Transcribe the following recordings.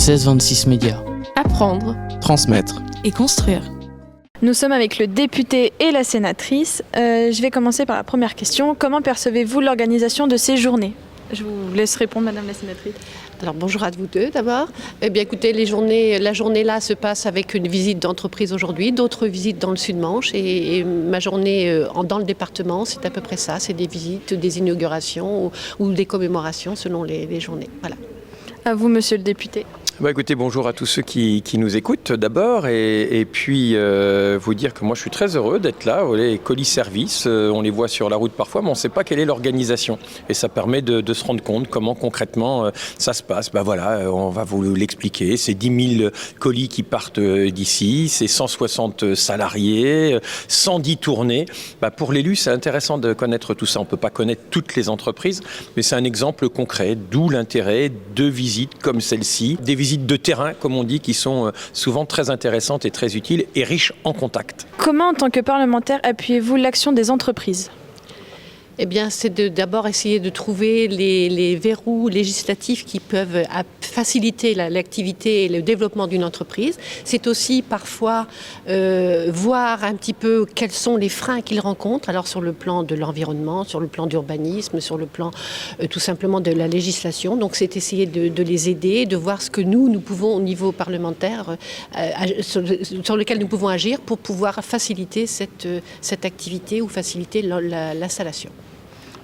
16-26 Médias. Apprendre, Transmettre. et construire. Nous sommes avec le député et la sénatrice. Je vais commencer par la première question. Comment percevez-vous l'organisation de ces journées ? Je vous laisse répondre, Madame la sénatrice. Alors bonjour à vous deux d'abord. Eh bien écoutez, la journée là se passe avec une visite d'entreprise aujourd'hui, d'autres visites dans le Sud-Manche et ma journée dans le département, c'est à peu près ça, c'est des visites, des inaugurations ou des commémorations selon les journées. Voilà. À vous, Monsieur le député. Écoutez, bonjour à tous ceux qui nous écoutent d'abord et puis vous dire que moi je suis très heureux d'être là. Les colis service, on les voit sur la route parfois, mais on ne sait pas quelle est l'organisation et ça permet de se rendre compte comment concrètement ça se passe. On va vous l'expliquer. C'est 10 000 colis qui partent d'ici, c'est 160 salariés, 110 tournées. Pour l'élu, c'est intéressant de connaître tout ça. On ne peut pas connaître toutes les entreprises, mais c'est un exemple concret, d'où l'intérêt de visites comme celle-ci, des visites de terrain, comme on dit, qui sont souvent très intéressantes et très utiles et riches en contacts. Comment, en tant que parlementaire, appuyez-vous l'action des entreprises ? Eh bien, c'est d'abord essayer de trouver les verrous législatifs qui peuvent faciliter l'activité et le développement d'une entreprise. C'est aussi parfois voir un petit peu quels sont les freins qu'ils rencontrent, alors sur le plan de l'environnement, sur le plan d'urbanisme, sur le plan tout simplement de la législation. Donc c'est essayer de les aider, de voir ce que nous pouvons au niveau parlementaire, sur lequel nous pouvons agir pour pouvoir faciliter cette activité ou faciliter l'installation.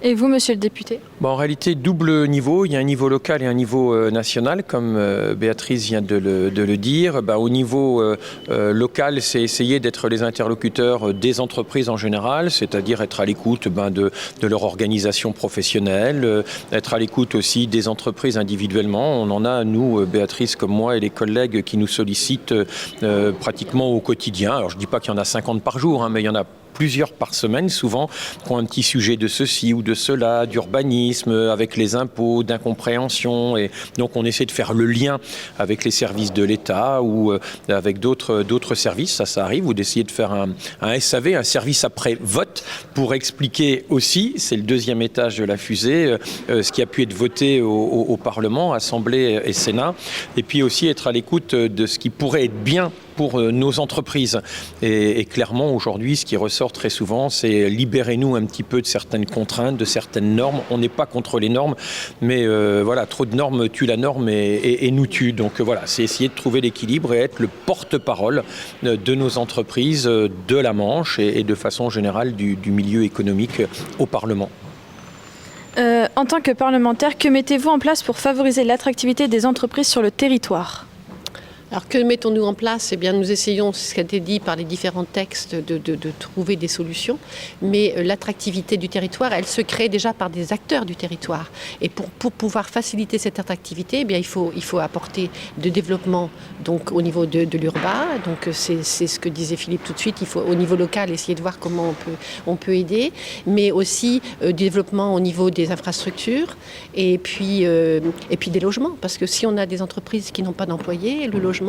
Et vous, Monsieur le député ? En réalité, double niveau. Il y a un niveau local et un niveau national, comme Béatrice vient de le dire. Au niveau local, c'est essayer d'être les interlocuteurs des entreprises en général, c'est-à-dire être à l'écoute de leur organisation professionnelle, être à l'écoute aussi des entreprises individuellement. On en a, nous, Béatrice comme moi et les collègues qui nous sollicitent pratiquement au quotidien. Alors je ne dis pas qu'il y en a 50 par jour, mais il y en a plusieurs par semaine, souvent, qui ont un petit sujet de ceci ou de cela, d'urbanisme, avec les impôts, d'incompréhension. Et donc, on essaie de faire le lien avec les services de l'État ou avec d'autres services, ça arrive, ou d'essayer de faire un SAV, un service après vote, pour expliquer aussi, c'est le deuxième étage de la fusée, ce qui a pu être voté au Parlement, Assemblée et Sénat, et puis aussi être à l'écoute de ce qui pourrait être bien pour nos entreprises. Et clairement, aujourd'hui, ce qui ressort très souvent, c'est libérez-nous un petit peu de certaines contraintes, de certaines normes. On n'est pas contre les normes, mais trop de normes tuent la norme et nous tuent. Donc c'est essayer de trouver l'équilibre et être le porte-parole de nos entreprises, de la Manche et de façon générale du milieu économique au Parlement. En tant que parlementaire, que mettez-vous en place pour favoriser l'attractivité des entreprises sur le territoire ? Alors que mettons-nous en place ? Eh bien, nous essayons, ce qui a été dit par les différents textes, de trouver des solutions. Mais l'attractivité du territoire, elle se crée déjà par des acteurs du territoire. Et pour pouvoir faciliter cette attractivité, eh bien, il faut apporter de développement donc, au niveau de l'urbain. Donc c'est ce que disait Philippe tout de suite. Il faut au niveau local essayer de voir comment on peut aider. Mais aussi développement au niveau des infrastructures et puis des logements. Parce que si on a des entreprises qui n'ont pas d'employés, le logement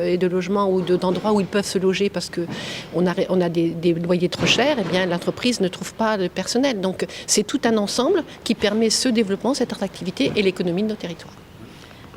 et de logements ou d'endroits où ils peuvent se loger parce qu'on a des loyers trop chers, eh bien l'entreprise ne trouve pas de personnel. Donc c'est tout un ensemble qui permet ce développement, cette attractivité et l'économie de nos territoires.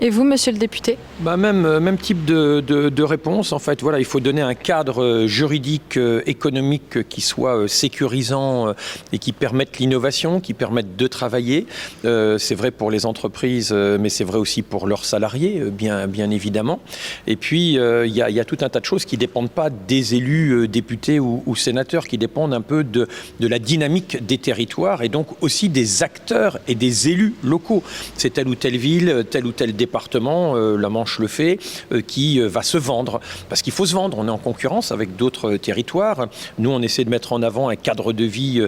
Et vous, Monsieur le député ? Même type de réponse. En fait, il faut donner un cadre juridique, économique qui soit sécurisant et qui permette l'innovation, qui permette de travailler. C'est vrai pour les entreprises, mais c'est vrai aussi pour leurs salariés, bien évidemment. Et puis, il y a tout un tas de choses qui ne dépendent pas des élus, députés ou sénateurs, qui dépendent un peu de la dynamique des territoires et donc aussi des acteurs et des élus locaux. C'est telle ou telle ville, tel ou tel département, la Manche le fait, qui va se vendre. Parce qu'il faut se vendre, on est en concurrence avec d'autres territoires. Nous, on essaie de mettre en avant un cadre de vie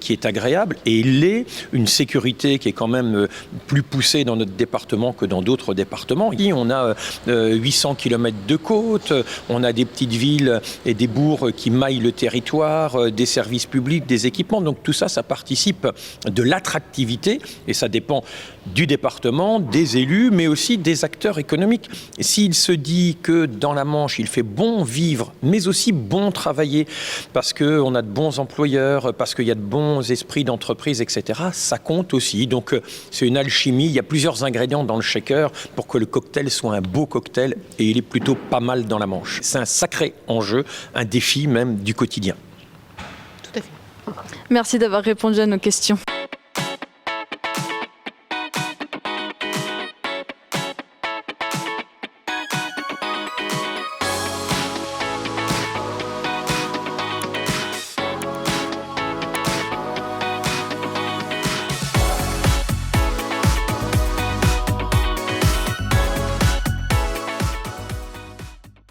qui est agréable et une sécurité qui est quand même plus poussée dans notre département que dans d'autres départements. On a 800 km de côte, on a des petites villes et des bourgs qui maillent le territoire, des services publics, des équipements. Donc tout ça, ça participe de l'attractivité et ça dépend du département, des élus, mais aussi aussi des acteurs économiques. S'il se dit que dans la Manche, il fait bon vivre, mais aussi bon travailler, parce qu'on a de bons employeurs, parce qu'il y a de bons esprits d'entreprise, etc., ça compte aussi. Donc c'est une alchimie, il y a plusieurs ingrédients dans le shaker pour que le cocktail soit un beau cocktail, et il est plutôt pas mal dans la Manche. C'est un sacré enjeu, un défi même du quotidien. Tout à fait. Merci d'avoir répondu à nos questions.